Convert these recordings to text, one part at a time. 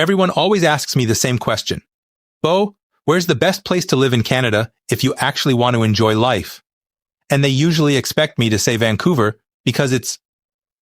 Everyone always asks me the same question. Bo, where's the best place to live in Canada if you actually want to enjoy life? And they usually expect me to say Vancouver because it's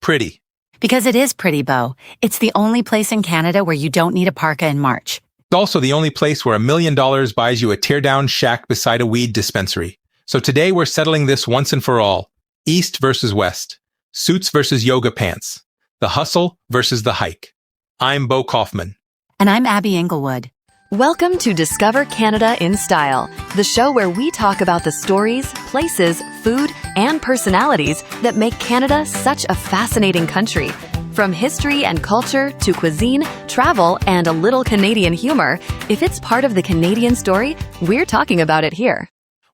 pretty. Because it is pretty, Bo. It's the only place in Canada where you don't need a parka in March. It's also the only place where $1 million buys you a tear-down shack beside a weed dispensary. So today we're settling this once and for all. East versus West. Suits versus yoga pants. The hustle versus the hike. I'm Bo Kaufman. And I'm Abby Englewood. Welcome to Discover Canada in Style, the show where we talk about the stories, places, food, and personalities that make Canada such a fascinating country. From history and culture to cuisine, travel, and a little Canadian humor, if it's part of the Canadian story, we're talking about it here.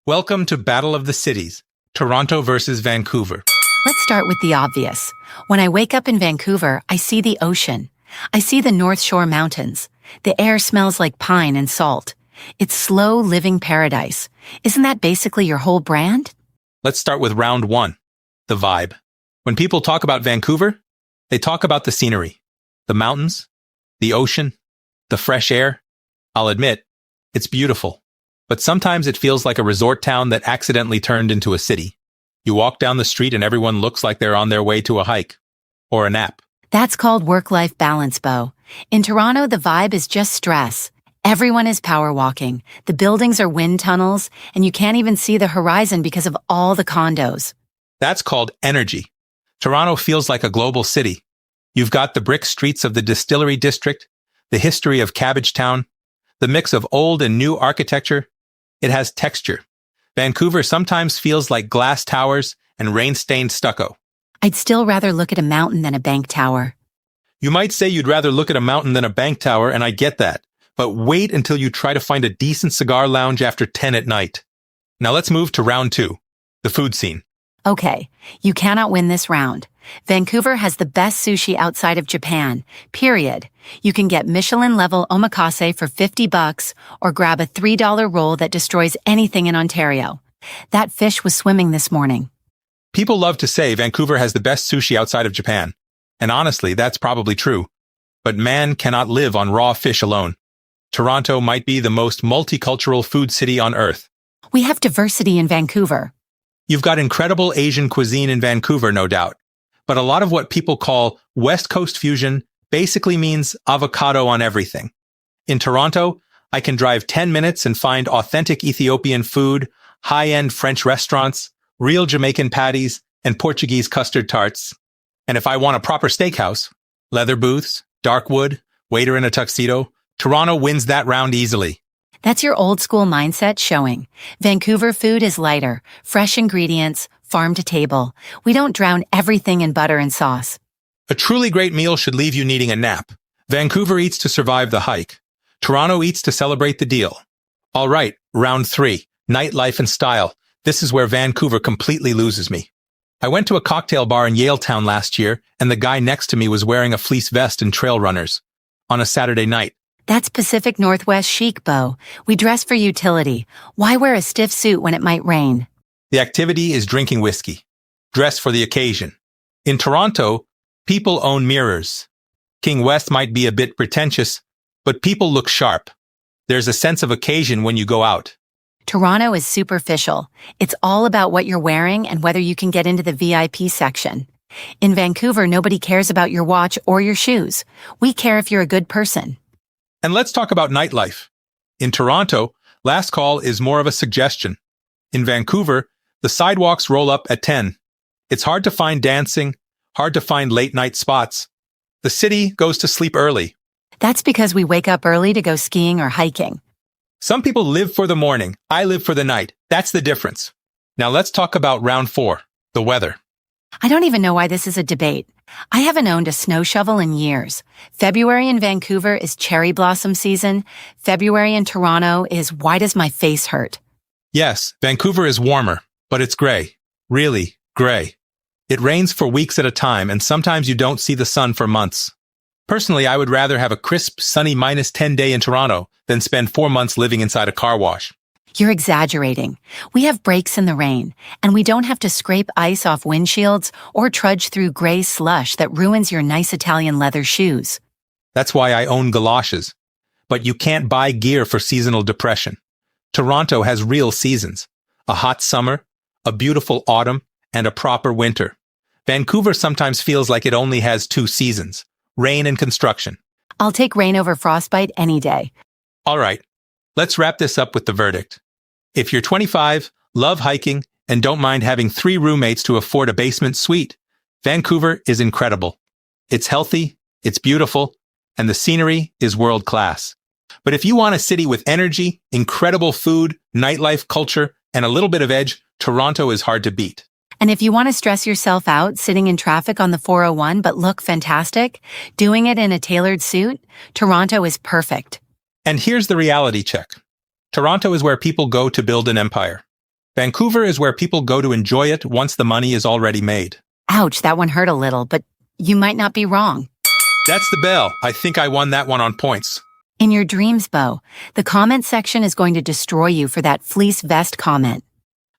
Welcome to Battle of the Cities, Toronto versus Vancouver. Let's start with the obvious. When I wake up in Vancouver, I see the ocean. I see the North Shore Mountains. The air smells like pine and salt. It's slow living paradise. Isn't that basically your whole brand? Let's start with round one, the vibe. When people talk about Vancouver, they talk about the scenery, the mountains, the ocean, the fresh air. I'll admit, it's beautiful. But sometimes it feels like a resort town that accidentally turned into a city. You walk down the street and everyone looks like they're on their way to a hike or a nap. That's called work-life balance, Bo. In Toronto, the vibe is just stress. Everyone is power walking. The buildings are wind tunnels, and you can't even see the horizon because of all the condos. That's called energy. Toronto feels like a global city. You've got the brick streets of the Distillery District, the history of Cabbagetown, the mix of old and new architecture. It has texture. Vancouver sometimes feels like glass towers and rain-stained stucco. I'd still rather look at a mountain than a bank tower. You might say you'd rather look at a mountain than a bank tower, and I get that. But wait until you try to find a decent cigar lounge after 10 at night. Now let's move to round two, the food scene. Okay, you cannot win this round. Vancouver has the best sushi outside of Japan, period. You can get Michelin-level omakase for $50 or grab a $3 roll that destroys anything in Ontario. That fish was swimming this morning. People love to say Vancouver has the best sushi outside of Japan. And honestly, that's probably true. But man cannot live on raw fish alone. Toronto might be the most multicultural food city on earth. We have diversity in Vancouver. You've got incredible Asian cuisine in Vancouver, no doubt. But a lot of what people call West Coast fusion basically means avocado on everything. In Toronto, I can drive 10 minutes and find authentic Ethiopian food, high-end French restaurants, real Jamaican patties, and Portuguese custard tarts. And if I want a proper steakhouse, leather booths, dark wood, waiter in a tuxedo, Toronto wins that round easily. That's your old school mindset showing. Vancouver food is lighter, fresh ingredients, farm to table. We don't drown everything in butter and sauce. A truly great meal should leave you needing a nap. Vancouver eats to survive the hike. Toronto eats to celebrate the deal. All right, round three, nightlife and style. This is where Vancouver completely loses me. I went to a cocktail bar in Yaletown last year, and the guy next to me was wearing a fleece vest and trail runners on a Saturday night. That's Pacific Northwest chic, Bo. We dress for utility. Why wear a stiff suit when it might rain? The activity is drinking whiskey. Dress for the occasion. In Toronto, people own mirrors. King West might be a bit pretentious, but people look sharp. There's a sense of occasion when you go out. Toronto is superficial. It's all about what you're wearing and whether you can get into the VIP section. In Vancouver, nobody cares about your watch or your shoes. We care if you're a good person. And let's talk about nightlife. In Toronto, last call is more of a suggestion. In Vancouver, the sidewalks roll up at 10. It's hard to find dancing, hard to find late-night spots. The city goes to sleep early. That's because we wake up early to go skiing or hiking. Some people live for the morning. I live for the night. That's the difference. Now let's talk about round four, the weather. I don't even know why this is a debate. I haven't owned a snow shovel in years. February in Vancouver is cherry blossom season. February in Toronto is why does my face hurt? Yes, Vancouver is warmer, but it's gray. Really gray. It rains for weeks at a time, and sometimes you don't see the sun for months. Personally, I would rather have a crisp, sunny -10 day in Toronto than spend 4 months living inside a car wash. You're exaggerating. We have breaks in the rain, and we don't have to scrape ice off windshields or trudge through gray slush that ruins your nice Italian leather shoes. That's why I own galoshes. But you can't buy gear for seasonal depression. Toronto has real seasons. A hot summer, a beautiful autumn, and a proper winter. Vancouver sometimes feels like it only has 2 seasons, rain and construction. I'll take rain over frostbite any day. All right, let's wrap this up with the verdict. If you're 25, love hiking, and don't mind having 3 roommates to afford a basement suite, Vancouver is incredible. It's healthy, it's beautiful, and the scenery is world class. But if you want a city with energy, incredible food, nightlife culture, and a little bit of edge, Toronto is hard to beat. And if you want to stress yourself out sitting in traffic on the 401 but look fantastic, doing it in a tailored suit, Toronto is perfect. And here's the reality check. Toronto is where people go to build an empire. Vancouver is where people go to enjoy it once the money is already made. Ouch, that one hurt a little, but you might not be wrong. That's the bell. I think I won that one on points. In your dreams, Bo, the comment section is going to destroy you for that fleece vest comment.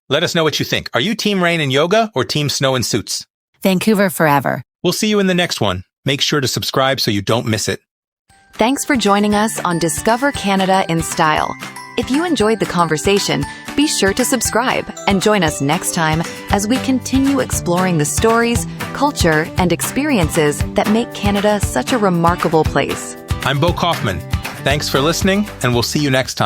Let us know what you think. Are you team rain and yoga or team snow and suits? Vancouver forever. We'll see you in the next one. Make sure to subscribe so you don't miss it. Thanks for joining us on Discover Canada in Style. If you enjoyed the conversation, be sure to subscribe and join us next time as we continue exploring the stories, culture, and experiences that make Canada such a remarkable place. I'm Bo Kaufman. Thanks for listening, and we'll see you next time.